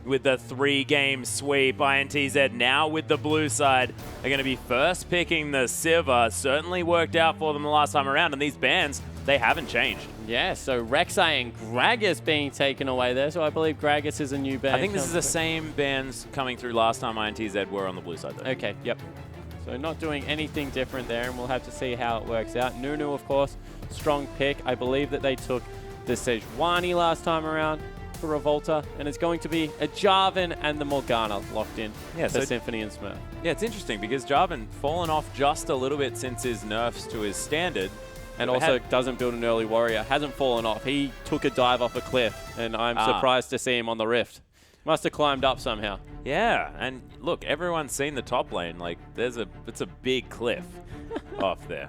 with the 3-game sweep. INTZ now with the blue side are going to be first picking the Siva. Certainly worked out for them the last time around, and these bans, they haven't changed. Yeah, so Rek'Sai and Gragas being taken away there, so I believe Gragas is a new ban. I think this is the same bans coming through last time INTZ were on the blue side, though. Okay, yep. So not doing anything different there, and we'll have to see how it works out. Nunu, of course, strong pick. I believe that they took the Sejuani last time around for Revolta, and it's going to be a Jarvan and the Morgana locked in for Symphony and Smurf. Yeah, it's interesting because Jarvan fallen off just a little bit since his nerfs to his standard. And also doesn't build an early warrior. Hasn't fallen off. He took a dive off a cliff, and I'm surprised to see him on the Rift. Must have climbed up somehow. Yeah, and look, everyone's seen the top lane. Like, it's a big cliff off there.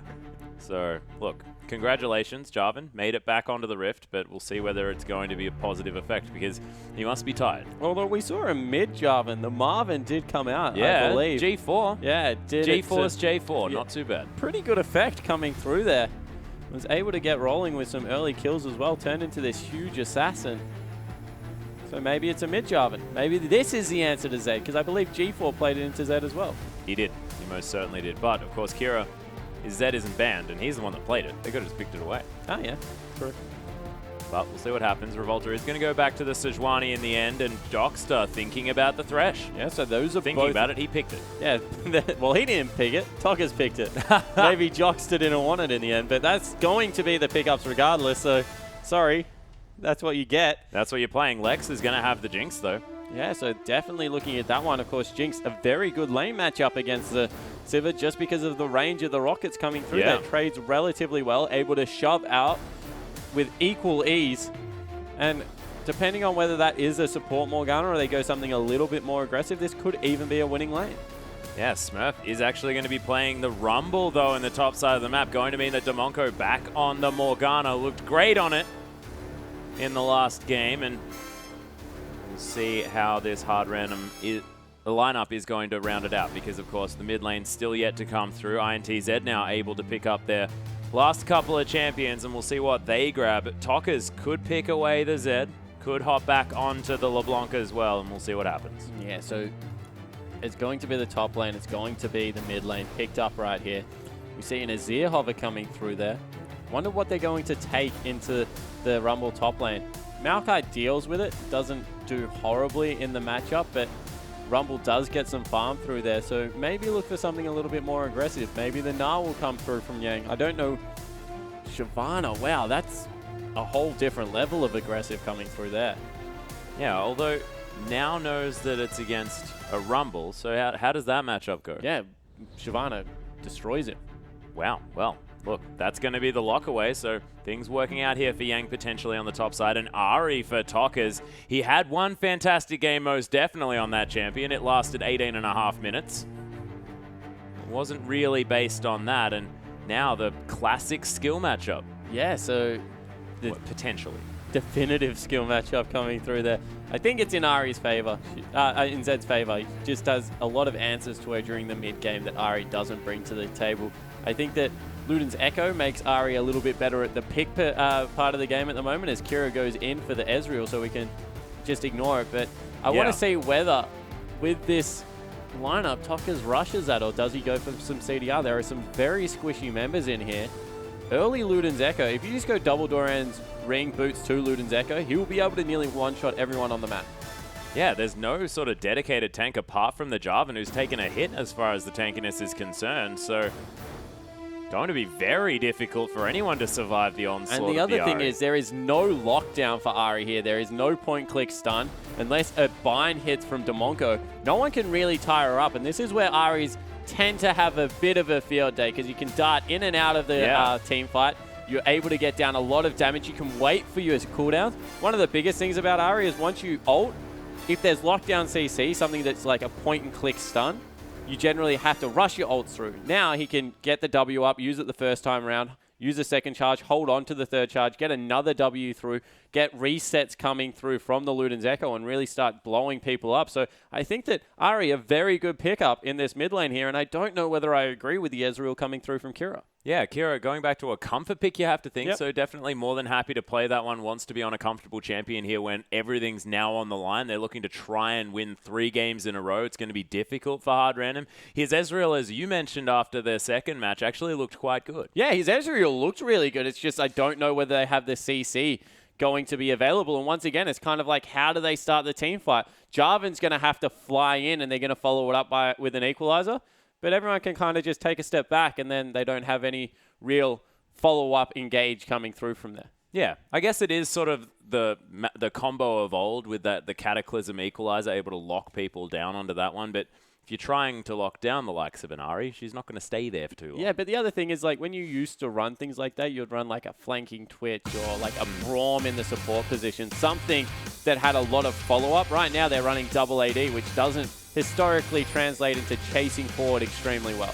So, look, congratulations, Jarvan. Made it back onto the Rift, but we'll see whether it's going to be a positive effect because he must be tired. Although we saw a mid Jarvan. The Marvin did come out, I believe. G4. Yeah, it did. G4's J4, not too bad. Pretty good effect coming through there. Was able to get rolling with some early kills as well, turned into this huge assassin. So maybe it's a mid Jarvan. Maybe this is the answer to Z, because I believe G4 played it into Z as well. He did. He most certainly did. But, of course, Kira, his Z isn't banned, and he's the one that played it. They could have just picked it away. Oh, yeah. True. But we'll see what happens. Revolta is going to go back to the Sejuani in the end, and Jockster thinking about the Thresh. Yeah, so those are thinking about it, he picked it. Yeah, well, he didn't pick it. Tokka's picked it. Maybe Jockster didn't want it in the end, but that's going to be the pickups regardless, so sorry. That's what you get. That's what you're playing. Lex is going to have the Jinx, though. Yeah, so definitely looking at that one. Of course, Jinx, a very good lane matchup against the Siva just because of the range of the rockets coming through. That trades relatively well, able to shove out with equal ease. And depending on whether that is a support Morgana or they go something a little bit more aggressive, this could even be a winning lane. Yeah, Smurf is actually going to be playing the Rumble, though, in the top side of the map. Going to mean that Demonko back on the Morgana. Looked great on it in the last game, and we'll see how this hard random the lineup is going to round it out, because of course the mid lane still yet to come through. INTZ now able to pick up their last couple of champions, and we'll see what they grab. Tokkas could pick away the Zed, could hop back onto the LeBlanc as well, and we'll see what happens. Yeah, so it's going to be the top lane, it's going to be the mid lane picked up right here. We see an Azir hover coming through there. Wonder what they're going to take into the Rumble top lane. Maokai deals with it, doesn't do horribly in the matchup, but Rumble does get some farm through there, so maybe look for something a little bit more aggressive. Maybe the Gnar will come through from Yang. I don't know. Shyvana, wow, that's a whole different level of aggressive coming through there. Yeah, although now knows that it's against a Rumble, so how does that matchup go? Yeah, Shyvana destroys it. Wow, well, look, that's going to be the lock away, so things working out here for Yang potentially on the top side. And Ari for Tokkas. He had one fantastic game most definitely on that champion. It lasted 18.5 minutes. It wasn't really based on that, and now the classic skill matchup. Yeah, so potentially. Definitive skill matchup coming through there. I think it's in Ari's favor, in Zed's favor. He just does a lot of answers to her during the mid game that Ari doesn't bring to the table. I think that Luden's Echo makes Ari a little bit better at the pick part of the game at the moment as Kira goes in for the Ezreal, so we can just ignore it. But I want to see whether with this lineup Tokkas rushes that, or does he go for some CDR? There are some very squishy members in here. Early Luden's Echo, if you just go double Doran's ring boots to Luden's Echo, he will be able to nearly one-shot everyone on the map. Yeah, there's no sort of dedicated tank apart from the Jarvan, who's taken a hit as far as the tankiness is concerned, so going to be very difficult for anyone to survive the onslaught. And the other thing is there is no lockdown for Ari here. There is no point-click stun. Unless a bind hits from Demonko, no one can really tie her up. And this is where Aris tend to have a bit of a field day, because you can dart in and out of the team fight. You're able to get down a lot of damage. You can wait for your cooldowns. One of the biggest things about Ari is once you ult, if there's lockdown CC, something that's like a point-and-click stun, you generally have to rush your ults through. Now he can get the W up, use it the first time around, use the second charge, hold on to the third charge, get another W through, get resets coming through from the Luden's Echo, and really start blowing people up. So I think that Ari, a very good pickup in this mid lane here, and I don't know whether I agree with the Ezreal coming through from Kira. Yeah, Kira, going back to a comfort pick, you have to think. Yep. So definitely more than happy to play that one. Wants to be on a comfortable champion here when everything's now on the line. They're looking to try and win 3 games in a row. It's going to be difficult for Hard Random. His Ezreal, as you mentioned after their second match, actually looked quite good. Yeah, his Ezreal looked really good. It's just I don't know whether they have the CC going to be available. And once again, it's kind of like, how do they start the team fight? Jarvan's going to have to fly in, and they're going to follow it up with an equalizer. But everyone can kind of just take a step back, and then they don't have any real follow-up engage coming through from there. Yeah, I guess it is sort of the combo of old with the Cataclysm Equalizer, able to lock people down onto that one. But if you're trying to lock down the likes of an Ahri, she's not going to stay there for too long. Yeah, but the other thing is, like, when you used to run things like that, you'd run like a flanking Twitch or like a Braum in the support position, something that had a lot of follow-up. Right now, they're running double AD, which doesn't historically translate into chasing forward extremely well.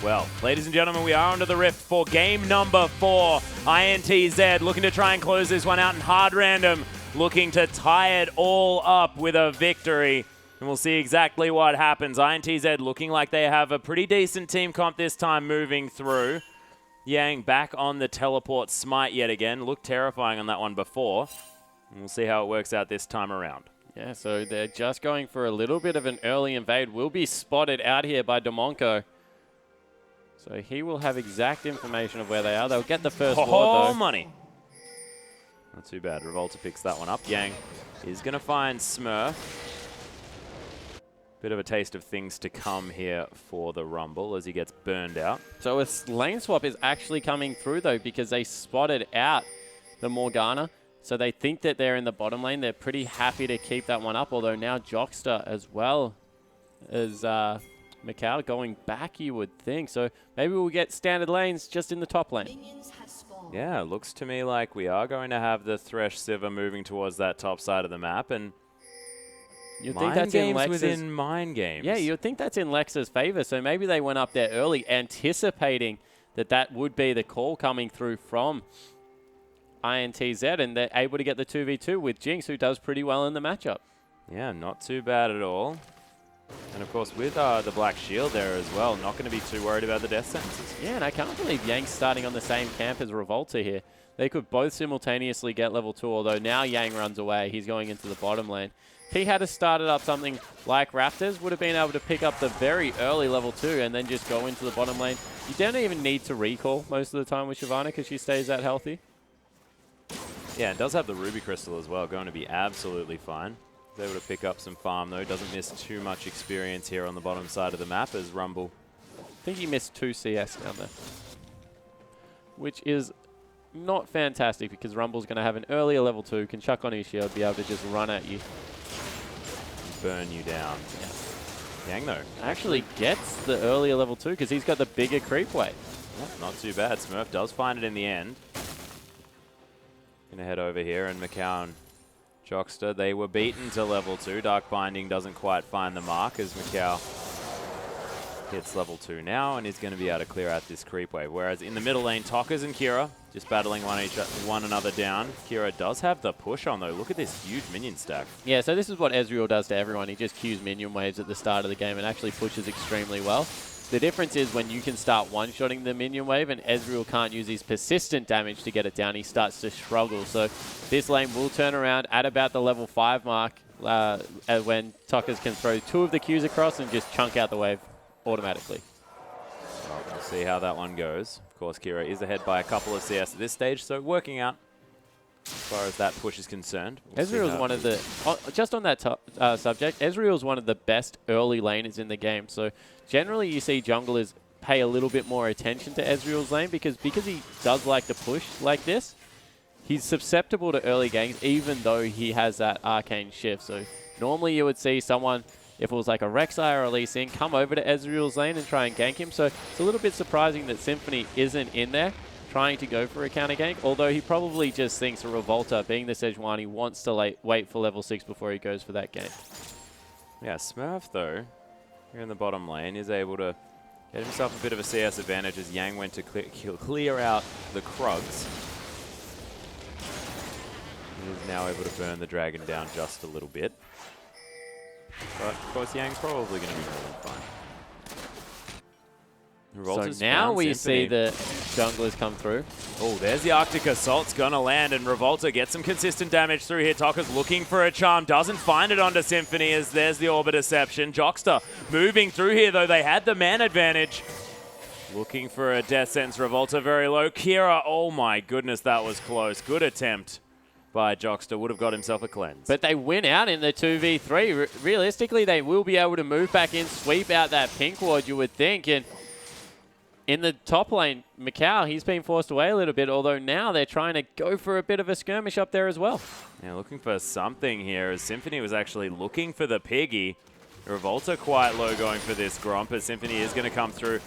Well, ladies and gentlemen, we are onto the rift for game number 4. INTZ looking to try and close this one out, and Hard Random looking to tie it all up with a victory. And we'll see exactly what happens. INTZ looking like they have a pretty decent team comp this time moving through. Yang back on the teleport smite yet again. Looked terrifying on that one before. And we'll see how it works out this time around. Yeah, so they're just going for a little bit of an early invade. Will be spotted out here by Demonco. So he will have exact information of where they are. They'll get the first ward, though. Money. Not too bad. Revolta picks that one up. Yang is going to find Smurf. Bit of a taste of things to come here for the Rumble as he gets burned out. So a lane swap is actually coming through, though, because they spotted out the Morgana. So they think that they're in the bottom lane. They're pretty happy to keep that one up, although now Jockster as well as Macau going back, you would think. So maybe we'll get standard lanes just in the top lane. Yeah, looks to me like we are going to have the Thresh Sivir moving towards that top side of the map. And you'd think that's in Lex's within mind games. Yeah, you'd think that's in Lex's favor. So maybe they went up there early, anticipating that that would be the call coming through from INTZ, and they're able to get the 2v2 with Jinx, who does pretty well in the matchup. Yeah, not too bad at all. And of course, with the Black Shield there as well, not going to be too worried about the death sentences. Yeah, and I can't believe Yang's starting on the same camp as Revolta here. They could both simultaneously get level 2, although now Yang runs away. He's going into the bottom lane. If he had started up something like Raptors, would have been able to pick up the very early level 2 and then just go into the bottom lane. You don't even need to recall most of the time with Shyvana because she stays that healthy. Yeah, it does have the Ruby Crystal as well, going to be absolutely fine. He's able to pick up some farm though, doesn't miss too much experience here on the bottom side of the map as Rumble. I think he missed 2 CS down there, which is not fantastic because Rumble's going to have an earlier level 2, can chuck on his shield, be able to just run at you. Burn you down. Yeah. Yang though actually gets the earlier level 2 because he's got the bigger creep weight. Not too bad. Smurf does find it in the end. Gonna head over here, and Macau and Jockster, they were beaten to level 2. Dark Binding doesn't quite find the mark as Macau hits level 2 now, and is going to be able to clear out this creep wave. Whereas in the middle lane, Tokkers and Kira just battling one another down. Kira does have the push on though. Look at this huge minion stack. Yeah, so this is what Ezreal does to everyone. He just queues minion waves at the start of the game and actually pushes extremely well. The difference is when you can start one-shotting the minion wave and Ezreal can't use his persistent damage to get it down, he starts to struggle. So this lane will turn around at about the level 5 mark when Tokkers can throw 2 of the Qs across and just chunk out the wave automatically. Well, we'll see how that one goes. Of course, Kira is ahead by a couple of CS at this stage, so working out as far as that push is concerned. Ezreal's one of the, just on that subject, Ezreal's one of the best early laners in the game. So generally you see junglers pay a little bit more attention to Ezreal's lane because he does like to push like this. He's susceptible to early ganks even though he has that arcane shift. So normally you would see someone, if it was like a Rek'Sai or a Lee Sin, come over to Ezreal's lane and try and gank him. So it's a little bit surprising that Symphony isn't in there trying to go for a counter gank, although he probably just thinks Revolta, being the Sejuani, wants to wait for level 6 before he goes for that gank. Yeah, Smurf though, here in the bottom lane, is able to get himself a bit of a CS advantage as Yang went to clear out the Krugs. He is now able to burn the dragon down just a little bit. But of course Yang's probably going to be more than fine. Revolta's So now found we Symphony. see the junglers come through. Oh, there's the Arctic Assault's gonna land, and Revolta gets some consistent damage through here. Tokka's looking for a charm, doesn't find it onto Symphony as there's the Orbit Deception. Jockster moving through here, though they had the man advantage. Looking for a Death Sentence. Revolta very low. Kira, oh my goodness, that was close. Good attempt by Jockster. Would have got himself a cleanse. But they win out in the 2v3. Realistically, they will be able to move back in, sweep out that pink ward, you would think. And in the top lane, Macau, he's been forced away a little bit, although now they're trying to go for a bit of a skirmish up there as well. Yeah, looking for something here as Symphony was actually looking for the piggy. Revolta quite low going for this Gromp as Symphony is going to come through.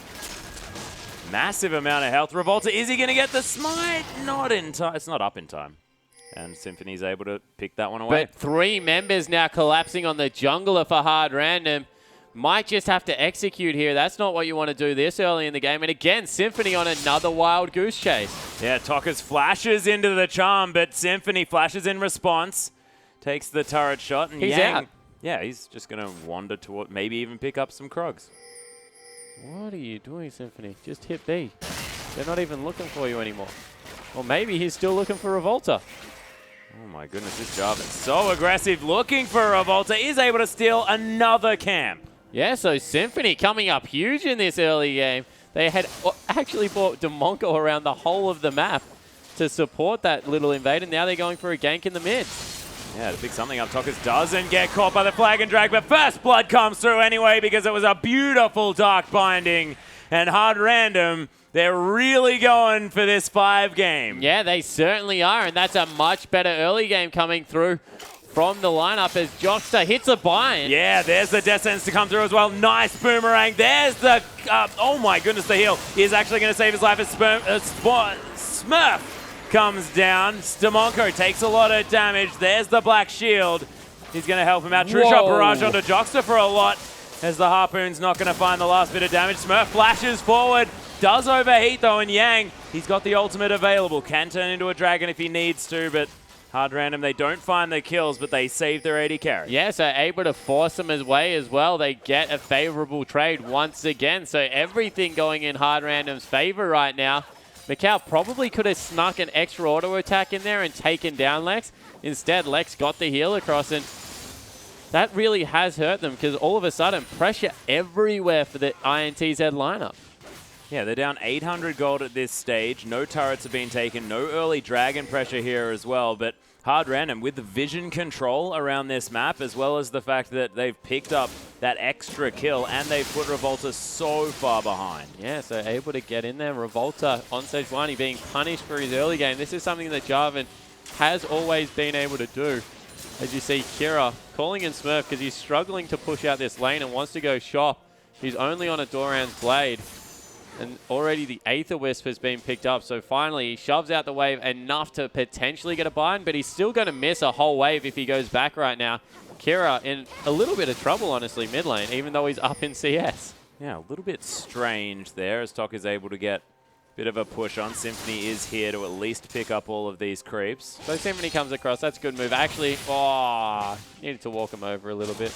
Massive amount of health. Revolta, is he going to get the smite? Not in time. It's not up in time. And Symphony's able to pick that one away. But 3 members now collapsing on the jungler for hard random. Might just have to execute here. That's not what you want to do this early in the game. And again, Symphony on another wild goose chase. Yeah, Tokka's flashes into the charm, but Symphony flashes in response. Takes the turret shot. And He's Yang, out. Yeah, he's just going to wander toward, maybe even pick up some Krogs. What are you doing, Symphony? Just hit B. They're not even looking for you anymore. Or maybe he's still looking for Revolta. Oh my goodness, this Jarvan's so aggressive. Looking for Revolta. Is able to steal another camp. Yeah, so Symphony coming up huge in this early game. They had actually brought Demonko around the whole of the map to support that little invade, and now they're going for a gank in the mid. Yeah, to pick something up. Tokkas doesn't get caught by the flag and drag, but first blood comes through anyway because it was a beautiful dark binding. And hard random, they're really going for this 5 game. Yeah, they certainly are, and that's a much better early game coming through from the lineup as Jockster hits a bind. Yeah, there's the Death Sentence to come through as well. Nice boomerang. There's the, oh my goodness, the heal is actually going to save his life as Smurf comes down. Demonko takes a lot of damage. There's the black shield. He's going to help him out. True shot barrage onto Jockster for a lot as the Harpoon's not going to find the last bit of damage. Smurf flashes forward. Does overheat though, and Yang, he's got the ultimate available. Can turn into a dragon if he needs to, but hard random, they don't find the kills, but they save their AD carry. Yeah, so able to force them his way as well. They get a favorable trade once again. So everything going in hard random's favor right now. Macau probably could have snuck an extra auto attack in there and taken down Lex. Instead, Lex got the heal across, and that really has hurt them because all of a sudden, pressure everywhere for the INTZ lineup. Yeah, they're down 800 gold at this stage. No turrets have been taken. No early dragon pressure here as well. But hard random with the vision control around this map, as well as the fact that they've picked up that extra kill and they've put Revolta so far behind. Yeah, so able to get in there. Revolta on stage 1, he being punished for his early game. This is something that Jarvan has always been able to do. As you see, Kira calling in Smurf because he's struggling to push out this lane and wants to go shop. He's only on a Doran's Blade. And already the Aether Wisp has been picked up. So finally, he shoves out the wave enough to potentially get a bind, but he's still going to miss a whole wave if he goes back right now. Kira in a little bit of trouble, honestly, mid lane, even though he's up in CS. Yeah, a little bit strange there as Tok is able to get a bit of a push on. Symphony is here to at least pick up all of these creeps. So Symphony comes across. That's a good move. Actually, needed to walk him over a little bit.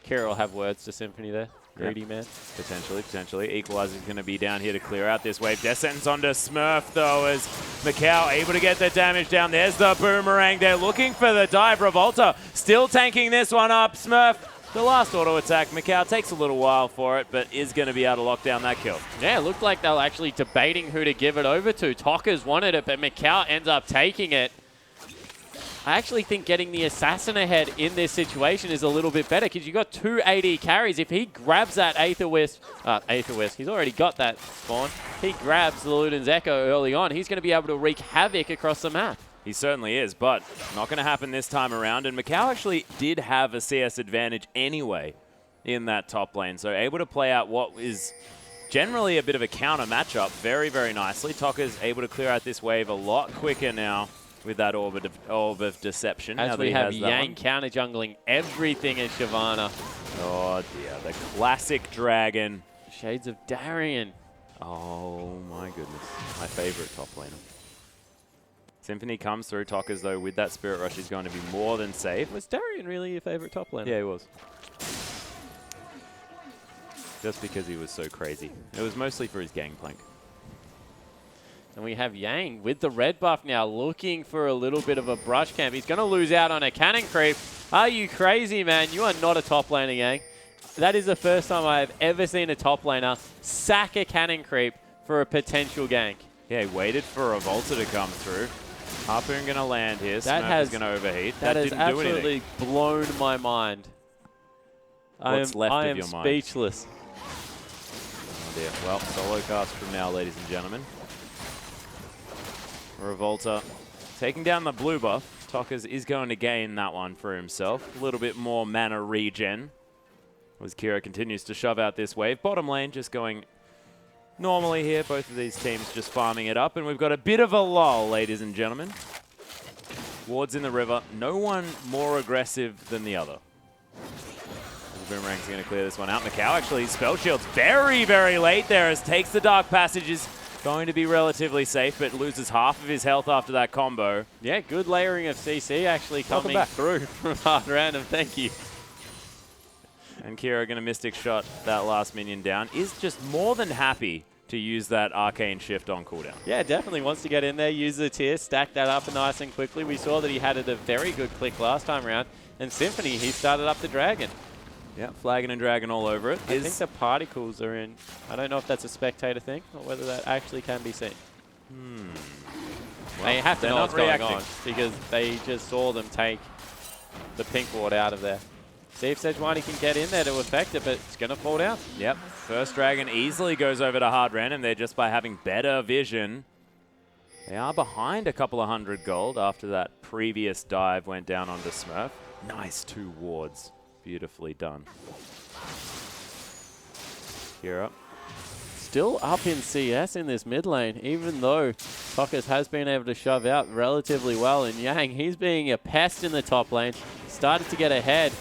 Kira will have words to Symphony there. Greedy man. Potentially. Equalizer's going to be down here to clear out this wave. Death Sentence onto Smurf, though, as Macau able to get the damage down. There's the boomerang. They're looking for the dive. Revolta still tanking this one up. Smurf, the last auto attack. Macau takes a little while for it, but is going to be able to lock down that kill. Yeah, it looked like they were actually debating who to give it over to. Tokkas wanted it, but Macau ends up taking it. I actually think getting the Assassin ahead in this situation is a little bit better because you've got 2 AD carries. If he grabs that Aether Wisp, he's already got that spawn. He grabs the Luden's Echo early on. He's going to be able to wreak havoc across the map. He certainly is, but not going to happen this time around. And Macau actually did have a CS advantage anyway in that top lane. So able to play out what is generally a bit of a counter matchup very, very nicely. Tokka's able to clear out this wave a lot quicker now with that orb of deception. As we have Yang counter jungling everything as Shyvana. Oh dear, the classic dragon. Shades of Darien. Oh my goodness, my favorite top laner. Symphony comes through. Tokka's though with that Spirit Rush is going to be more than safe. Was Darien really your favorite top laner? Yeah, he was. just because he was so crazy. It was mostly for his gangplank. And we have Yang with the red buff now, looking for a little bit of a brush camp. He's going to lose out on a cannon creep. Are you crazy, man? You are not a top laner, Yang. That is the first time I have ever seen a top laner sack a cannon creep for a potential gank. Yeah, he waited for a Volta to come through. Harpoon going to land here. Smurf is going to overheat. That has didn't do anything. absolutely blown my mind. What's left of your mind? I am speechless. Oh dear. Well, solo cast from now, ladies and gentlemen. Revolta taking down the blue buff. Tockers is going to gain that one for himself. A little bit more mana regen as Kira continues to shove out this wave. Bottom lane just going normally here. Both of these teams just farming it up. And we've got a bit of a lull, ladies and gentlemen. Wards in the river. No one more aggressive than the other. Boomerang's going to clear this one out. Macau actually spell shields very, very late there as takes the Dark Passages. Going to be relatively safe, but loses half of his health after that combo. Yeah, good layering of CC actually coming through from hard random. Thank you. And Kira going to Mystic Shot that last minion down. Is just more than happy to use that Arcane Shift on cooldown. Yeah, definitely wants to get in there, use the tier, stack that up nice and quickly. We saw that he had a very good click last time around. And Symphony, he started up the Dragon. Yeah, Flagon and Dragon all over it. I think the particles are in. I don't know if that's a spectator thing or whether that actually can be seen. Well, they have to know what's going on because they just saw them take the pink ward out of there. See if Sejuani can get in there to affect it, but it's going to fall down. Yep. First Dragon easily goes over to hard random there just by having better vision. They are behind a couple of 100 gold after that previous dive went down onto Smurf. Nice 2 wards. Beautifully done. Kira. Still up in CS in this mid lane, even though Tockers has been able to shove out relatively well. And Yang, he's being a pest in the top lane. Started to get ahead.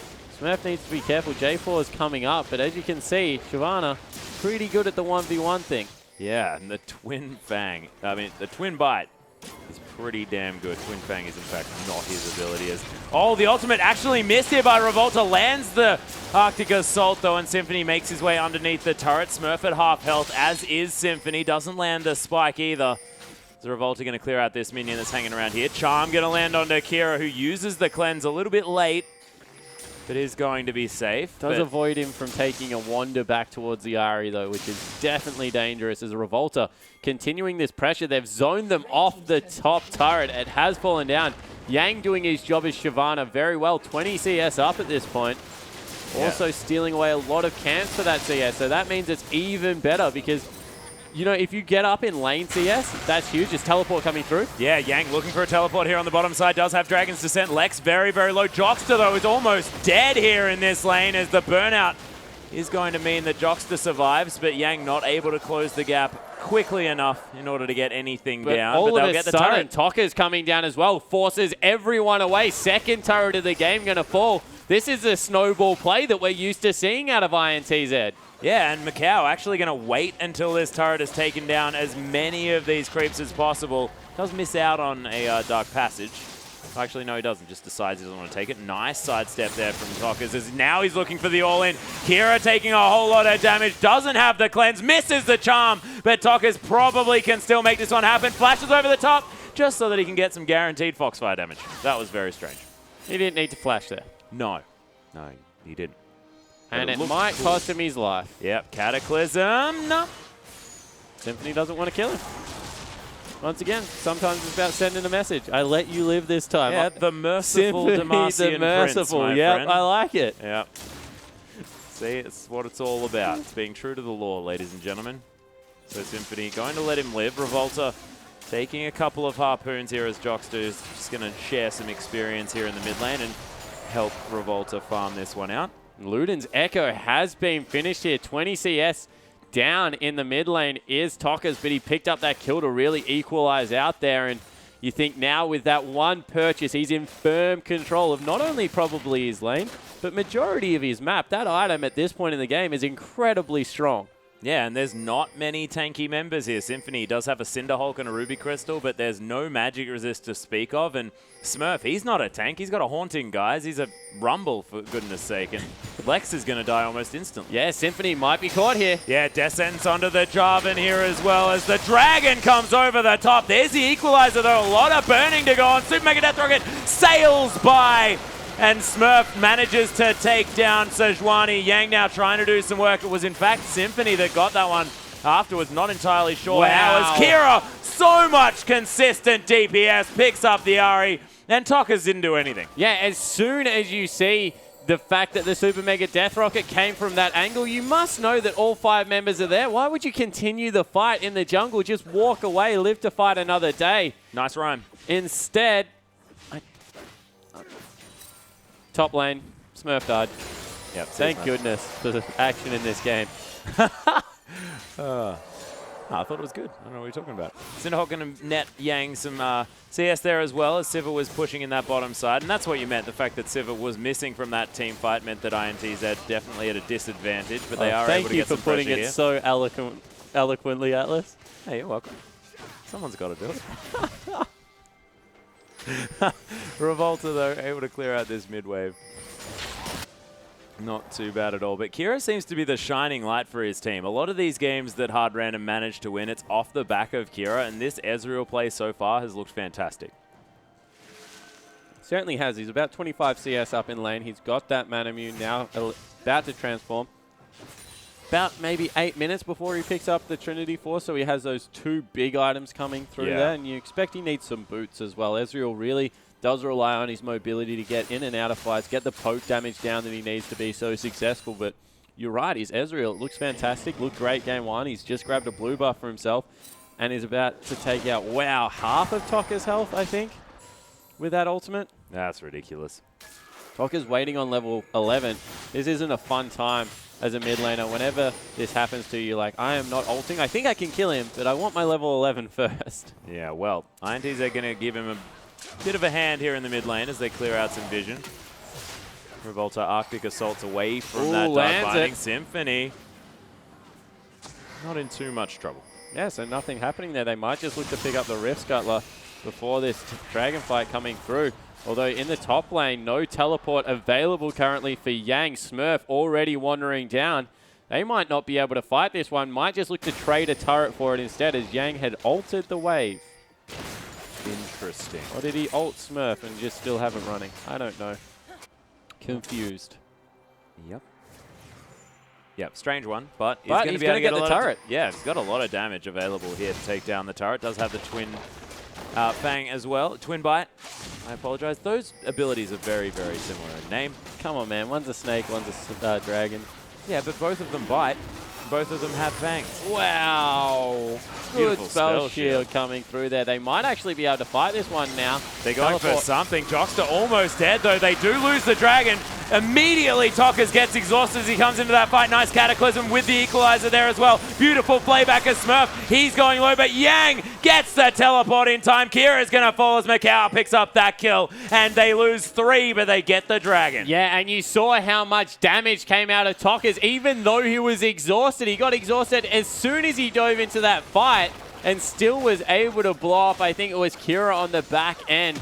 Smurf needs to be careful. G4 is coming up, but as you can see, Shyvana pretty good at the 1v1 thing. Yeah, and the Twin Fang, the Twin Bite is pretty damn good. Twin Fang is in fact not his ability. Oh, the ultimate actually missed here by Revolta. Lands the Arctic Assault though, and Symphony makes his way underneath the turret. Smurf at half health, as is Symphony. Doesn't land the spike either. So Revolta going to clear out this minion that's hanging around here. Charm going to land onto Kira, who uses the cleanse a little bit late, but is going to be safe. Does avoid him from taking a wander back towards the Ahri though, which is definitely dangerous as Revolta continuing this pressure. They've zoned them off the top turret. It has fallen down. Yang doing his job as Shyvana very well. 20 CS up at this point. Yeah. Also stealing away a lot of camps for that CS. So that means it's even better because, you know, if you get up in lane CS, that's huge. Just teleport coming through. Yeah, Yang looking for a teleport here on the bottom side. Does have Dragon's Descent. Lex very, very low. Jockster, though, is almost dead here in this lane as the burnout is going to mean that Jockster survives, but Yang not able to close the gap quickly enough in order to get anything down. All but of they'll get the turret. Tokka's coming down as well. Forces everyone away. Second turret of the game going to fall. This is a snowball play that we're used to seeing out of INTZ. Yeah, and Macau actually going to wait until this turret has taken down as many of these creeps as possible. Does miss out on a Dark Passage. Actually, no, he doesn't. Just decides he doesn't want to take it. Nice sidestep there from Tockers as now he's looking for the all-in. Kira taking a whole lot of damage. Doesn't have the cleanse. Misses the charm. But Tockers probably can still make this one happen. Flashes over the top just so that he can get some guaranteed Foxfire damage. That was very strange. He didn't need to flash there. No, he didn't. And it might cost him his life. Yep, Cataclysm. No. Symphony doesn't want to kill him. Once again, sometimes it's about sending a message. I let you live this time. Yeah, the merciful Symphony, Demacian the merciful. Prince, my yep, friend. I like it. Yeah. See, it's what it's all about. It's being true to the law, ladies and gentlemen. So Symphony going to let him live. Revolta taking a couple of harpoons here as Jockster is just going to share some experience here in the mid lane and help Revolta farm this one out. Luden's Echo has been finished here. 20 CS down in the mid lane is Tockers, but he picked up that kill to really equalize out there. And you think now with that one purchase, he's in firm control of not only probably his lane, but majority of his map. That item at this point in the game is incredibly strong. Yeah, and there's not many tanky members here. Symphony does have a Cinder Hulk and a Ruby Crystal, but there's no magic resist to speak of. And Smurf, he's not a tank. He's got a Haunting, guys. He's a Rumble, for goodness sake. And Lex is going to die almost instantly. Yeah, Symphony might be caught here. Yeah, Descents onto the Jarvan here as well as the Dragon comes over the top. There's the Equalizer, though. A lot of burning to go on. Super Mega Death Rocket sails by. And Smurf manages to take down Sejuani. Yang now trying to do some work. It was, in fact, Symphony that got that one afterwards. Not entirely sure how. As Kira, so much consistent DPS, picks up the Ahri. And Tokas didn't do anything. Yeah, as soon as you see the fact that the Super Mega Death Rocket came from that angle, you must know that all 5 members are there. Why would you continue the fight in the jungle? Just walk away, live to fight another day. Nice rhyme. Instead, top lane, Smurf died. Yep, Thank goodness for the action in this game. I thought it was good. I don't know what you're talking about. Cinderhawk going to net Yang some CS there as well, as Sivir was pushing in that bottom side. And that's what you meant. The fact that Sivir was missing from that team fight meant that INTZ definitely at a disadvantage, but they are able to get some pressure here. Thank you for putting it so eloquently, Atlas. Hey, you're welcome. Someone's got to do it. Revolta, though, able to clear out this mid-wave. Not too bad at all. But Kira seems to be the shining light for his team. A lot of these games that Hard Random managed to win, it's off the back of Kira, and this Ezreal play so far has looked fantastic. Certainly has. He's about 25 CS up in lane. He's got that Manamune now, about to transform. About maybe 8 minutes before he picks up the Trinity Force, so he has those 2 big items coming through there, and you expect he needs some boots as well. Ezreal really does rely on his mobility to get in and out of fights, get the poke damage down that he needs to be so successful, but you're right, he's Ezreal. It looks fantastic, looked great game 1. He's just grabbed a blue buff for himself and is about to take out, wow, half of Tokka's health, I think, with that ultimate. That's ridiculous. Tokka's waiting on level 11. This isn't a fun time as a mid laner. Whenever this happens to you, like, I am not ulting. I think I can kill him, but I want my level 11 first. Yeah, well, INTZ are going to give him a bit of a hand here in the mid lane as they clear out some vision. Revolta Arctic Assault's away from that Dark Binding. Symphony not in too much trouble. Yeah, so nothing happening there. They might just look to pick up the Rift Scuttler before this Dragon fight coming through. Although in the top lane, no teleport available currently for Yang. Smurf already wandering down. They might not be able to fight this one. Might just look to trade a turret for it instead, as Yang had altered the wave. Interesting. Or did he ult Smurf and just still have it running? I don't know. Confused. Yep. Yep, strange one, but he's going to be able to get the turret. Yeah, he's got a lot of damage available here to take down the turret. Does have the twin Fang as well. Twin Bite. I apologize. Those abilities are very, very similar in name. Come on, man. One's a snake, one's a dragon. Yeah, but both of them bite. Both of them have fangs. Wow. Good spell shield coming through there. They might actually be able to fight this one now. They're going for something. Jockster almost dead, though. They do lose the dragon. Immediately, Tokkas gets exhausted as he comes into that fight. Nice Cataclysm with the Equalizer there as well. Beautiful playback of Smurf. He's going low, but Yang gets the teleport in time. Kira is going to fall as Macau picks up that kill. And they lose 3, but they get the dragon. Yeah, and you saw how much damage came out of Tokkas. Even though he was exhausted, he got exhausted as soon as he dove into that fight and still was able to blow up. I think it was Kira on the back end.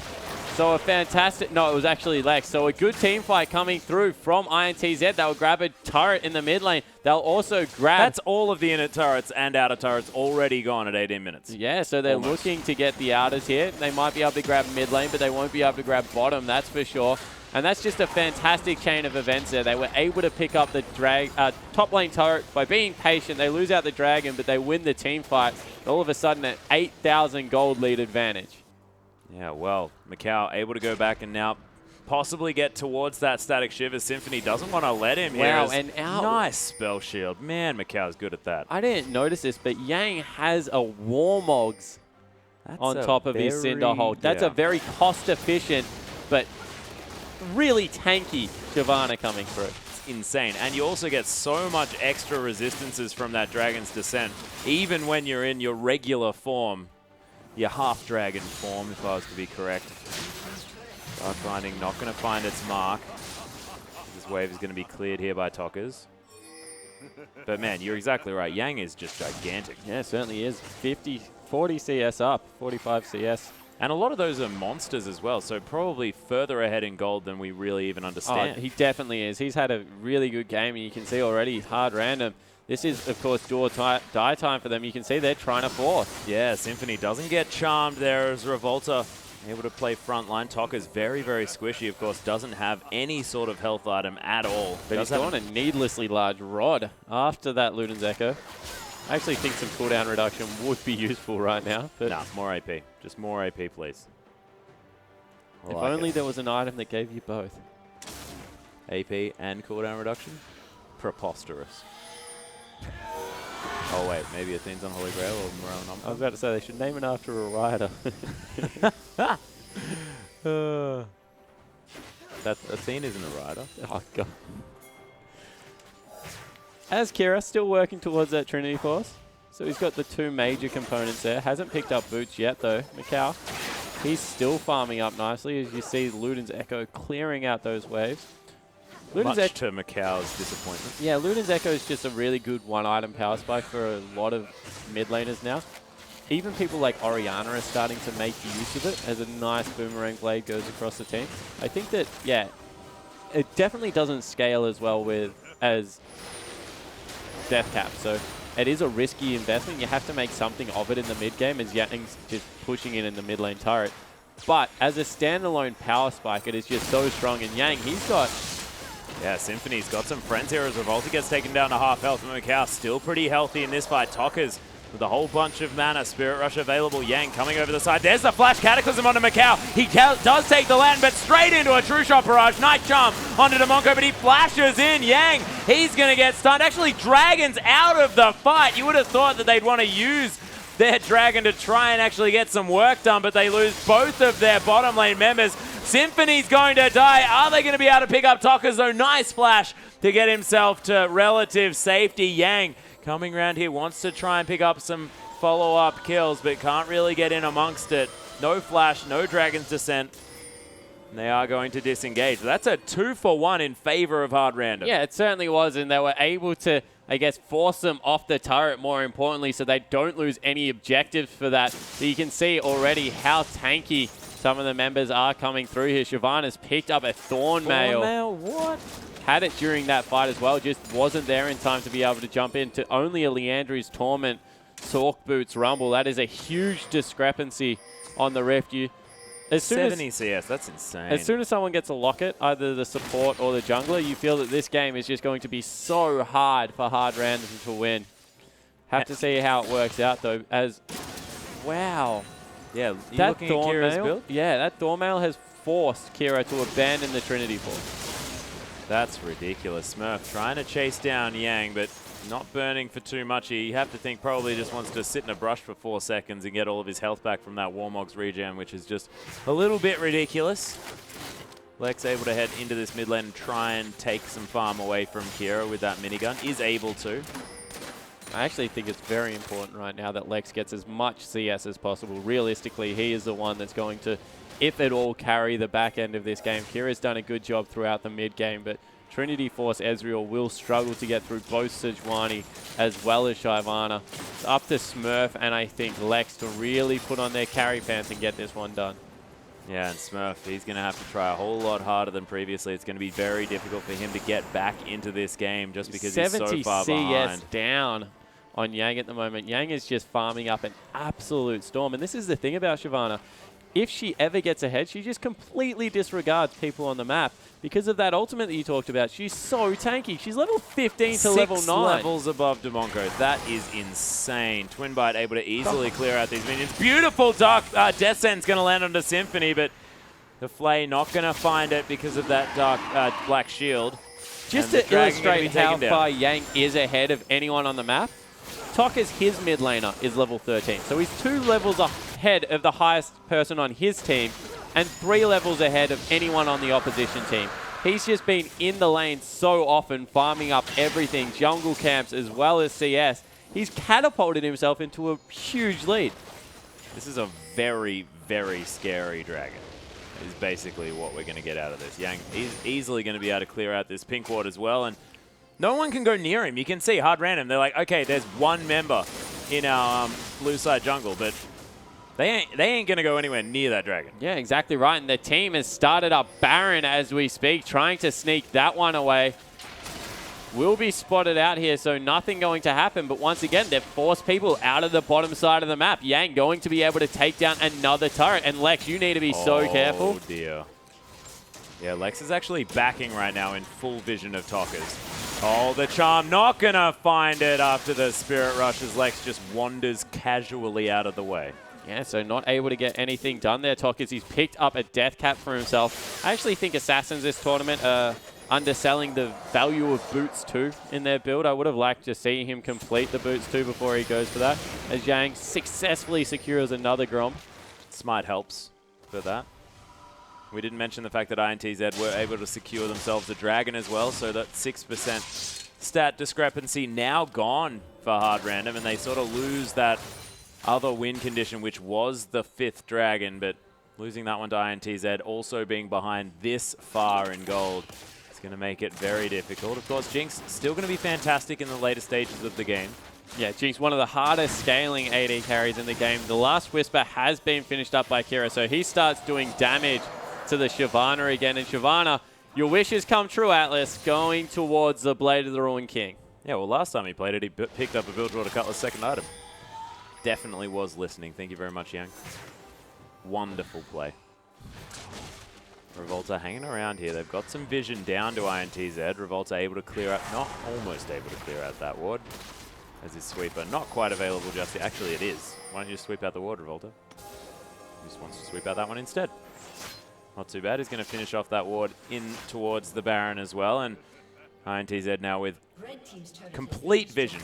So a fantastic, no, it was actually Lex. So a good team fight coming through from INTZ. They'll grab a turret in the mid lane. They'll also grab... That's all of the inner turrets and outer turrets already gone at 18 minutes. Yeah, so they're looking to get the outers here. They might be able to grab mid lane, but they won't be able to grab bottom, that's for sure. And that's just a fantastic chain of events there. They were able to pick up the top lane turret by being patient. They lose out the dragon, but they win the team fight. All of a sudden, an 8,000 gold lead advantage. Yeah, well, Macau able to go back and now possibly get towards that Static Shiver. Symphony doesn't want to let him here. Wow, and nice spell shield. Man, Macau's good at that. I didn't notice this, but Yang has a Warmogs on top of his Cinder Hulk. That's a very cost-efficient, but really tanky Shyvana coming through. It's insane. And you also get so much extra resistances from that Dragon's Descent, even when you're in your regular form. Your half-dragon form, if I was to be correct. Dark Binding not going to find its mark. This wave is going to be cleared here by Tokkas. But man, you're exactly right. Yang is just gigantic. Yeah, it certainly is. 40 CS up, 45 CS. And a lot of those are monsters as well, so probably further ahead in gold than we really even understand. Oh, he definitely is. He's had a really good game, and you can see already hard random. This is, of course, do or die time for them. You can see they're trying to force. Yeah, Symphony doesn't get charmed there as Revolta able to play frontline. Tokka's very, very squishy, of course, doesn't have any sort of health item at all. But he's gone a needlessly large rod after that Luden's Echo. I actually think some cooldown reduction would be useful right now. But nah, more AP. Just more AP, please. If only there was an item that gave you both. AP and cooldown reduction? Preposterous. Oh wait, maybe Athene's on Holy Grail or Morale. I was about to say they should name it after a rider. That Athene isn't a rider. Oh god. As Kira, still working towards that Trinity Force. So he's got the two major components there. Hasn't picked up boots yet though. Macau, he's still farming up nicely as you see Luden's Echo clearing out those waves. Much to Macau's disappointment. Yeah, Luden's Echo is just a really good one-item power spike for a lot of mid laners now. Even people like Orianna are starting to make use of it as a nice boomerang blade goes across the team. I think that, yeah, it definitely doesn't scale as well as Death Cap. So it is a risky investment. You have to make something of it in the mid game as Yang's just pushing in the mid lane turret. But as a standalone power spike, it is just so strong. And Yang, he's got... Yeah, Symphony's got some friends here as Revolta gets taken down to half health. And Macau still pretty healthy in this fight. Tokka's with a whole bunch of mana. Spirit Rush available. Yang coming over the side. There's the flash Cataclysm onto Macau. He does take the land, but straight into a True Shot Barrage. Nice jump onto Demonko, but he flashes in. Yang, he's going to get stunned. Actually, Dragon's out of the fight. You would have thought that they'd want to use their Dragon to try and actually get some work done, but they lose both of their bottom lane members. Symphony's going to die. Are they going to be able to pick up Tokka's though? Nice flash to get himself to relative safety. Yang coming around here, wants to try and pick up some follow-up kills, but can't really get in amongst it. No flash, no Dragon's Descent. And they are going to disengage. That's a 2-for-1 in favor of Hard Random. Yeah, it certainly was, and they were able to, I guess, force them off the turret more importantly so they don't lose any objectives for that. So you can see already how tanky some of the members are coming through here. Shyvana's picked up a Thornmail. Thornmail, what? Had it during that fight as well, just wasn't there in time to be able to jump into only a Leandry's Torment Sork Boots Rumble. That is a huge discrepancy on the Rift. As soon 70 CS, that's insane. As soon as someone gets a locket, either the support or the jungler, you feel that this game is just going to be so hard for Hard Random to win. Have to see how it works out though, as, wow. Yeah, That Thornmail, yeah, that Thornmail has forced Kira to abandon the Trinity Force. That's ridiculous. Smurf trying to chase down Yang, but not burning for too much. You have to think probably just wants to sit in a brush for 4 seconds and get all of his health back from that Warmog's regen, which is just a little bit ridiculous. Lex able to head into this mid lane and try and take some farm away from Kira with that minigun. Is able to. I actually think it's very important right now that Lex gets as much CS as possible. Realistically, he is the one that's going to, if at all, carry the back end of this game. Kira's done a good job throughout the mid game, but Trinity Force Ezreal will struggle to get through both Sejuani as well as Shyvana. It's up to Smurf and I think Lex to really put on their carry pants and get this one done. Yeah, and Smurf, he's going to have to try a whole lot harder than previously. It's going to be very difficult for him to get back into this game just because he's so far 70 CS behind. down on Yang at the moment. Yang is just farming up an absolute storm. And this is the thing about Shyvana. If she ever gets ahead, she just completely disregards people on the map. Because of that ultimate that you talked about, she's so tanky. She's level 15 to level 9. 6 levels above Demonko. That is insane. Twinbite able to easily clear out these minions. Beautiful Dark Death Sent's going to land onto Symphony, but the Flay not going to find it because of that Dark Black Shield. Just to illustrate how far Yang is ahead of anyone on the map, Tokka's his mid laner is level 13. So he's 2 levels ahead of the highest person on his team and 3 levels ahead of anyone on the opposition team. He's just been in the lane so often, farming up everything, jungle camps as well as CS. He's catapulted himself into a huge lead. This is a very, very scary dragon. Is basically what we're going to get out of this. Yang is easily going to be able to clear out this pink ward as well. And No one can go near him. You can see hard random. They're like, okay, there's one member in our blue side jungle, but they ain't going to go anywhere near that dragon. Yeah, exactly right. And the team has started up Baron as we speak, trying to sneak that one away. Will be spotted out here, so nothing going to happen. But once again, they've forced people out of the bottom side of the map. Yang going to be able to take down another turret. And Lex, you need to be so careful. Oh, dear. Yeah, Lex is actually backing right now in full vision of Tokka's. Oh, the charm not going to find it after the Spirit Rush as Lex just wanders casually out of the way. Yeah, so not able to get anything done there, Tokka's. He's picked up a death cap for himself. I actually think Assassins this tournament are underselling the value of Boots 2 in their build. I would have liked to see him complete the Boots 2 before he goes for that, as Yang successfully secures another Grom. Smite helps for that. We didn't mention the fact that INTZ were able to secure themselves a dragon as well, so that 6% stat discrepancy now gone for hard random, and they sort of lose that other win condition, which was the 5th dragon, but losing that one to INTZ, also being behind this far in gold, it's going to make it very difficult. Of course, Jinx still going to be fantastic in the later stages of the game. Yeah, Jinx, one of the hardest scaling AD carries in the game. The last Whisper has been finished up by Kira, so he starts doing damage to the Shyvana again. And Shyvana, your wishes come true, Atlas, going towards the Blade of the Ruined King. Yeah, well, last time he played it, he picked up a Bilgewater Cutlass second item. Definitely was listening. Thank you very much, Yang. Wonderful play. Revolta hanging around here. They've got some vision down to INTZ. Revolta able to clear out, not almost able to clear out that ward. As his sweeper not quite available just yet. Actually, it is. Why don't you just sweep out the ward, Revolta? He just wants to sweep out that one instead. Not too bad. He's going to finish off that ward in towards the Baron as well. And INTZ now with complete vision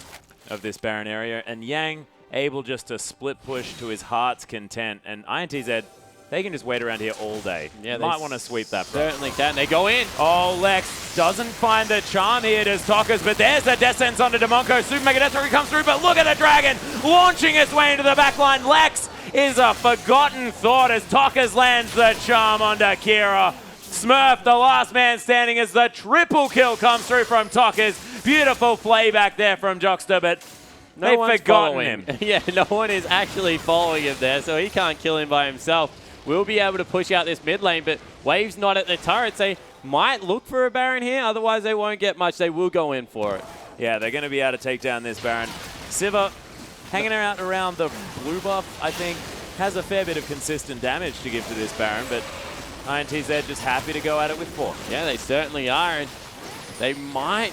of this Baron area. And Yang able just to split push to his heart's content. And INTZ, they can just wait around here all day. Yeah, they might want to sweep that. Certainly can. They go in. Oh, Lex doesn't find the charm here, does Tokka's, but there's the descents onto Demonko. Super Mega Death Rocket comes through, but look at the dragon launching its way into the backline. Lex is a forgotten thought as Tokka's lands the charm onto Kira. Smurf, the last man standing, as the triple kill comes through from Tokka's. Beautiful playback there from Jockster, but they've forgotten him. Yeah, no one is actually following him there, so he can't kill him by himself. We'll be able to push out this mid lane, but Wave's not at the turrets. They might look for a Baron here, otherwise they won't get much. They will go in for it. Yeah, they're going to be able to take down this Baron. Sivir, hanging out around the blue buff, I think, has a fair bit of consistent damage to give to this Baron, but INTZ just happy to go at it with 4. Yeah, they certainly are, and they might...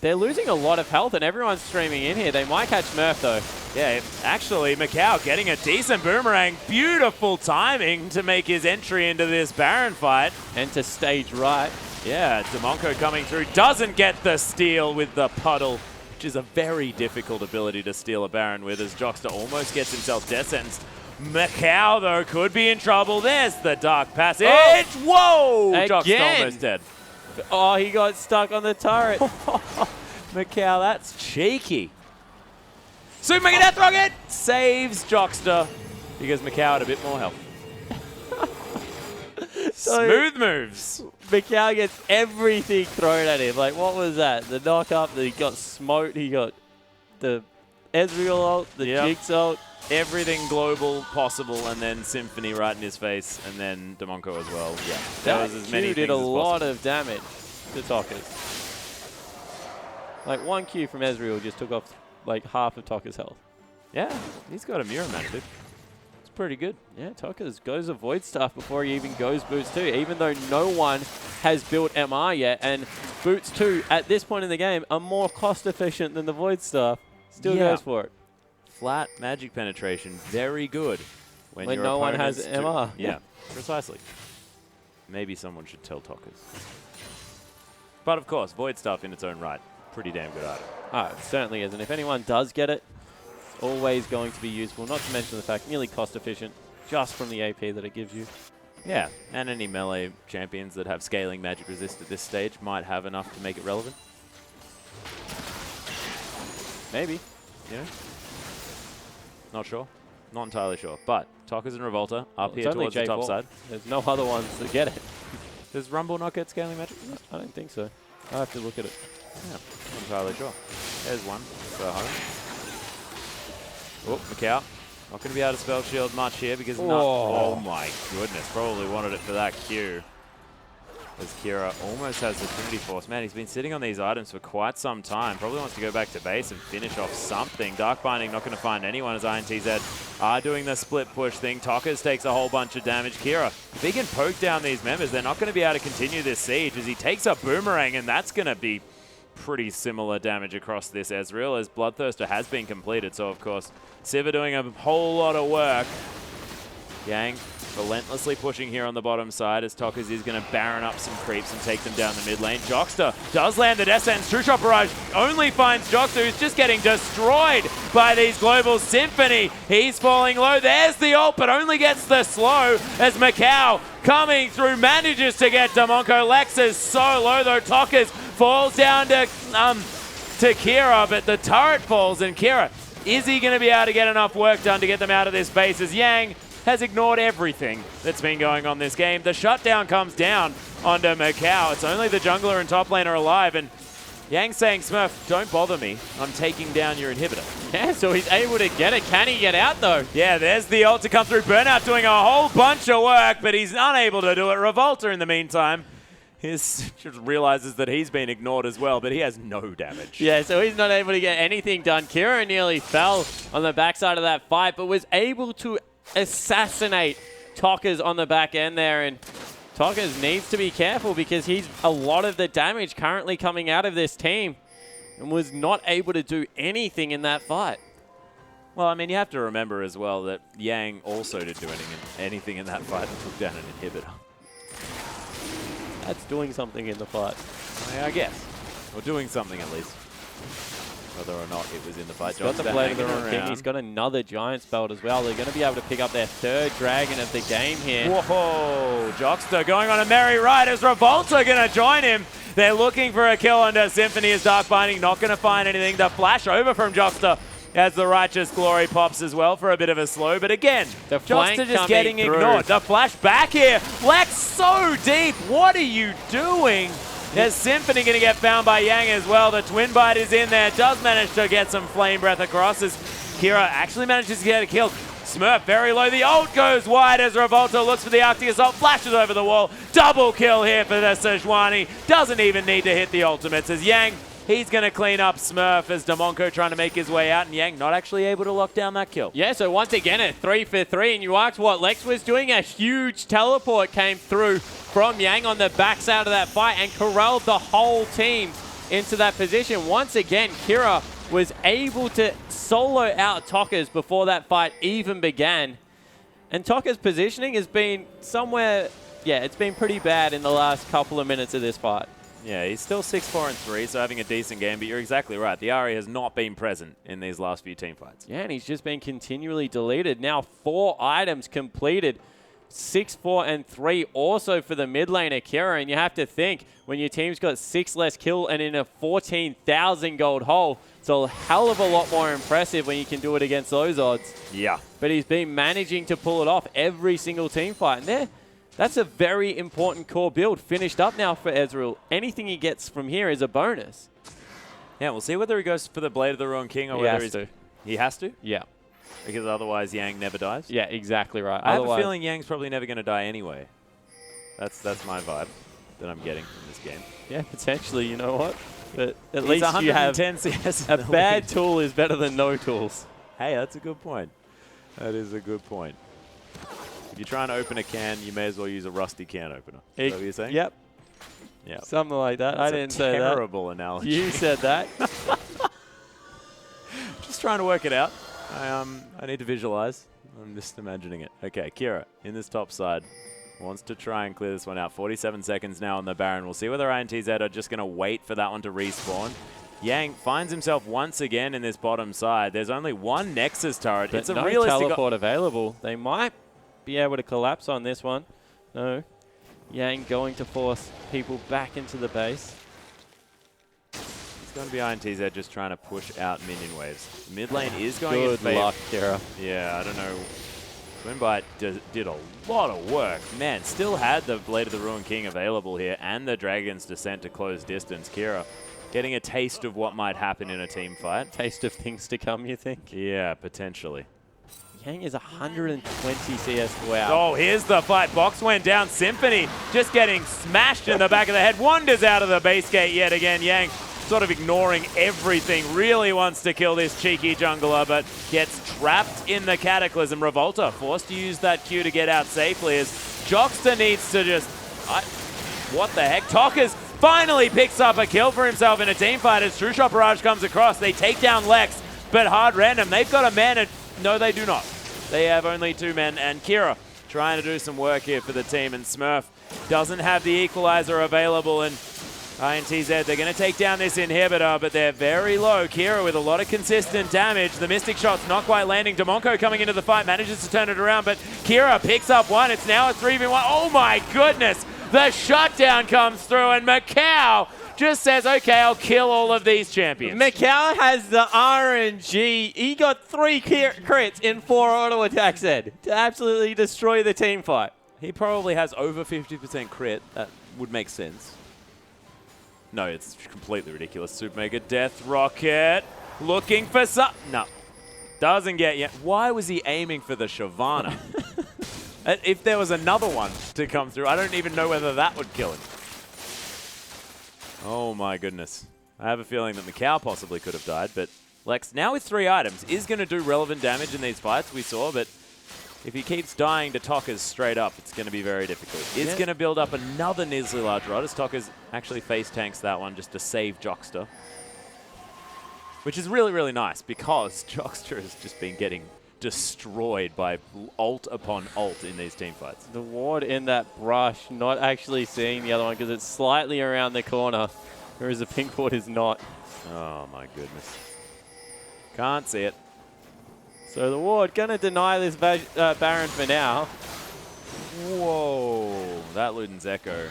They're losing a lot of health, and everyone's streaming in here. They might catch Smurf, though. Yeah, actually, Macau getting a decent boomerang. Beautiful timing to make his entry into this Baron fight. And to stage right. Yeah, Demonko coming through. Doesn't get the steal with the puddle, which is a very difficult ability to steal a Baron with, as Jockster almost gets himself death sentenced. Macau, though, could be in trouble. There's the Dark Passage. Oh! Whoa! Jockster almost dead. Oh, he got stuck on the turret. Macau, that's cheeky. Super Mega Death Rocket saves Jockster because Macau had a bit more health. Smooth moves. Macau gets everything thrown at him. Like, what was that? The knock up, he got smote, he got the Ezreal ult, the Jinx ult. Everything global possible, and then Symphony right in his face, and then Demonko as well. Yeah, that was as many things did a as lot possible. of damage to Tokka's. Like, 1 Q from Ezreal just took off like half of Tokka's health. Yeah, he's got a mirror magic. It's pretty good. Yeah, Tokka's goes Avoid Stuff before he even goes Boots 2, even though no one has built MR yet, and Boots 2 at this point in the game are more cost efficient than the Void Stuff. Still goes for it. Flat magic penetration, very good. When your no one has opponents MR. Yeah, precisely. Maybe someone should tell Tokka's. But of course, Void Stuff in its own right, pretty damn good item. Ah, it certainly is. And if anyone does get it, it's always going to be useful. Not to mention the fact, nearly cost efficient, just from the AP that it gives you. Yeah, and any melee champions that have scaling magic resist at this stage might have enough to make it relevant. Maybe. Yeah. Not sure. Not entirely sure. But Tokka's and Revolta up here only towards the top G4. side. There's no other ones that get it. Does Rumble not get scaling magic? I don't think so. I have to look at it. Yeah, not entirely sure. There's one for home. Oh, Macau. Not going to be able to spell shield much here because oh my goodness, probably wanted it for that Q. As Kira almost has the Trinity Force. Man, he's been sitting on these items for quite some time. Probably wants to go back to base and finish off something. Dark Binding not going to find anyone as INTZ are doing the split push thing. Tokkers takes a whole bunch of damage. Kira, if he can poke down these members, they're not going to be able to continue this siege as he takes a boomerang, and that's going to be pretty similar damage across this Ezreal as Bloodthirster has been completed. So, of course, Sivir doing a whole lot of work. Yang relentlessly pushing here on the bottom side as Tokkers is going to Baron up some creeps and take them down the mid lane. Jockster does land the Death Sentence. True Shot Barrage only finds Jockster, who's just getting destroyed by these global Symphony. He's falling low. There's the ult, but only gets the slow as Macau coming through manages to get Damonko. Lex is so low though. Tokkers falls down to Kira, but the turret falls, and Kira, is he going to be able to get enough work done to get them out of this base as Yang has ignored everything that's been going on this game. The shutdown comes down onto Macau. It's only the jungler and top lane are alive, and Yang saying, Smurf, don't bother me. I'm taking down your inhibitor. Yeah, so he's able to get it. Can he get out, though? Yeah, there's the ult to come through. Burnout doing a whole bunch of work, but he's unable to do it. Revolta, in the meantime, just realizes that he's been ignored as well, but he has no damage. Yeah, so he's not able to get anything done. Kira nearly fell on the backside of that fight, but was able to assassinate Tokkers on the back end there, and Tokkers needs to be careful because he's a lot of the damage currently coming out of this team and was not able to do anything in that fight. Well, I mean, you have to remember as well that Yang also didn't do anything in that fight and took down an inhibitor. That's doing something in the fight. I guess. Or doing something at least. Whether or not it was in the fight. He's got the Blade of the Wrong King. He's got another Giant's Belt as well. They're going to be able to pick up their third dragon of the game here. Whoa! Jockster going on a merry ride as Revolta going to join him. They're looking for a kill under Symphony as Dark Binding not going to find anything. The flash over from Jockster as the Righteous Glory pops as well for a bit of a slow. But again, Jockster just getting ignored. The flash back here. Lex so deep. What are you doing? There's Symphony going to get found by Yang as well. The Twin Bite is in there. Does manage to get some Flame Breath across as Kira actually manages to get a kill. Smurf very low. The ult goes wide as Revolta looks for the Arctic Assault. Flashes over the wall. Double kill here for the Sejuani. Doesn't even need to hit the ultimates as Yang, he's going to clean up Smurf as Damonko trying to make his way out, and Yang not actually able to lock down that kill. Yeah, so once again a 3 for 3, and you asked what Lex was doing. A huge teleport came through from Yang on the backside of that fight and corralled the whole team into that position. Once again, Kira was able to solo out Tokkers before that fight even began. And Tokkers' positioning has been somewhere, yeah, it's been pretty bad in the last couple of minutes of this fight. Yeah, he's still 6-4-3, so having a decent game, but you're exactly right. The Ahri has not been present in these last few team fights. Yeah, and he's just been continually deleted. Now 4 items completed. 6-4-3 also for the mid lane Akira, and you have to think when your team's got 6 less kill and in a 14,000 gold hole, it's a hell of a lot more impressive when you can do it against those odds. Yeah. But he's been managing to pull it off every single team fight, and there, that's a very important core build finished up now for Ezreal. Anything he gets from here is a bonus. Yeah, we'll see whether he goes for the Blade of the Ruined King or whether he has to. Yeah. Because otherwise Yang never dies? Yeah, exactly right. I have a feeling Yang's probably never going to die anyway. That's my vibe that I'm getting from this game. Yeah, potentially, you know what? But at He's least you have CS a bad tool is better than no tools. Hey, that's a good point. That is a good point. If you're trying to open a can, you may as well use a rusty can opener. Is that what you're saying? Yep. Yeah. Something like that. That's I didn't say that. Terrible analogy. You said that. Just trying to work it out. I need to visualize. I'm just imagining it. Okay, Kira in this top side wants to try and clear this one out. 47 seconds now on the Baron. We'll see whether INTZ are just going to wait for that one to respawn. Yang finds himself once again in this bottom side. There's only one Nexus turret. But it's a no realistic teleport available. They might be able to collapse on this one. No. Yang going to force people back into the base. It's going to be INTZ just trying to push out minion waves. Mid lane is going in Good favor. luck, Kira. Yeah, I don't know. Twinbite did a lot of work. Man, still had the Blade of the Ruined King available here and the Dragon's Descent to close distance. Kira Getting a taste of what might happen in a team fight. Taste of things to come, you think? Yeah, potentially. Yang is 120 CS wow. Oh, here's the fight. Box went down. Symphony just getting smashed in the back of the head. Wanders out of the base gate yet again. Yang sort of ignoring everything. Really wants to kill this cheeky jungler, but gets trapped in the Cataclysm. Revolta forced to use that Q to get out safely as Jockster needs to just... what the heck? Tokas finally picks up a kill for himself in a team fight as True Shot Barrage comes across. They take down Lex, but hard random. They've got a man and... No, they do not. They have only 2 men, and Kira trying to do some work here for the team, and Smurf doesn't have the equalizer available, and INTZ, they're going to take down this inhibitor, but they're very low. Kira with a lot of consistent damage. The Mystic Shot's not quite landing. Demonko coming into the fight, manages to turn it around, but Kira picks up one. It's now a 3v1. Oh my goodness! The shutdown comes through, and Macau just says, okay, I'll kill all of these champions. Macau has the RNG. He got 3 crits in 4 auto attacks, Ed, to absolutely destroy the team fight. He probably has over 50% crit. That would make sense. No, it's completely ridiculous. Super Mega Death Rocket looking for some... No. Doesn't get yet. Why was he aiming for the Shyvana? If there was another one to come through, I don't even know whether that would kill him. Oh my goodness. I have a feeling that Macau possibly could have died, but Lex, now with 3 items, is going to do relevant damage in these fights, we saw, but if he keeps dying to Tokas straight up, it's going to be very difficult. It's going to build up another Nizzly Large Rod as Tokas actually face tanks that one just to save Jockster. Which is really, really nice because Jockster has just been getting destroyed by ult upon ult in these team fights. The ward in that brush, not actually seeing the other one because it's slightly around the corner, whereas the pink ward is not. Oh my goodness. Can't see it. So the ward going to deny this Baron for now. Whoa, that Luden's Echo.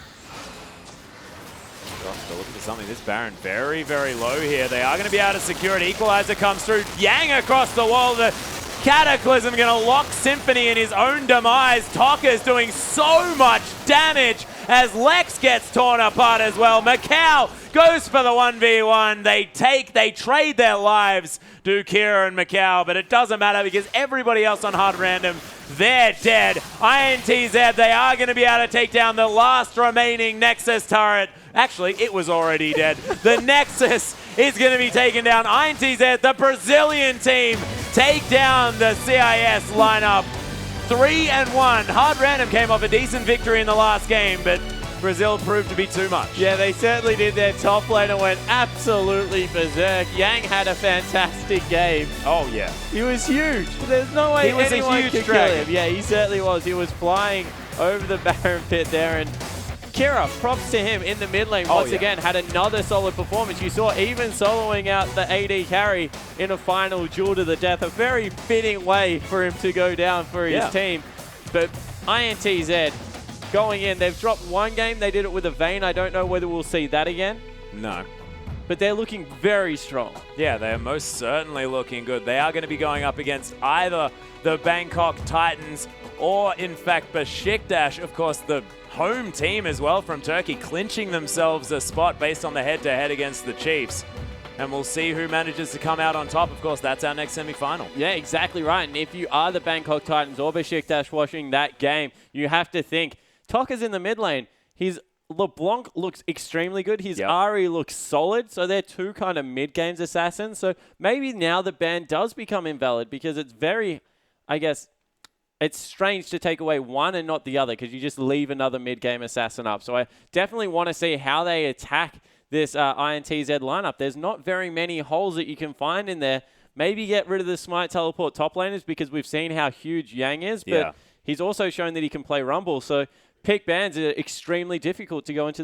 Jockster looking for something. This Baron very, very low here. They are going to be able to secure it. Equalizer comes through. Yang across the wall. The Cataclysm going to lock Symphony in his own demise. Toka's doing so much damage as Lex gets torn apart as well. Macau goes for the 1v1. They trade their lives, do Kira and Macau, but it doesn't matter because everybody else on hard random, they're dead. INTZ, they are going to be able to take down the last remaining Nexus turret. Actually, it was already dead. The Nexus is going to be taken down. INTZ, the Brazilian team, take down the CIS lineup. 3-1. Hard Random came off a decent victory in the last game, but Brazil proved to be too much. Yeah, they certainly did. Their top laner went absolutely berserk. Yang had a fantastic game. Oh, yeah. He was huge. There's no way anyone could kill him. Yeah, he certainly was. He was flying over the Baron pit there, and Kira, props to him in the mid lane once again, had another solid performance. You saw even soloing out the AD carry in a final duel to the death. A very fitting way for him to go down for his team. But INTZ going in, they've dropped 1 game. They did it with a Vayne. I don't know whether we'll see that again. No. But they're looking very strong. Yeah, they are most certainly looking good. They are going to be going up against either the Bangkok Titans or, in fact, Besiktas, of course, the home team as well from Turkey, clinching themselves a spot based on the head-to-head against the Chiefs. And we'll see who manages to come out on top. Of course, that's our next semi-final. Yeah, exactly right. And if you are the Bangkok Titans or Besiktas watching that game, you have to think, Toka's in the mid lane. His LeBlanc looks extremely good. His Ahri looks solid. So they're 2 kind of mid-games assassins. So maybe now the ban does become invalid because it's very, I guess, it's strange to take away one and not the other because you just leave another mid-game assassin up. So I definitely want to see how they attack this INTZ lineup. There's not very many holes that you can find in there. Maybe get rid of the Smite Teleport top laners because we've seen how huge Yang is, but he's also shown that he can play Rumble. So pick bans are extremely difficult to go into this.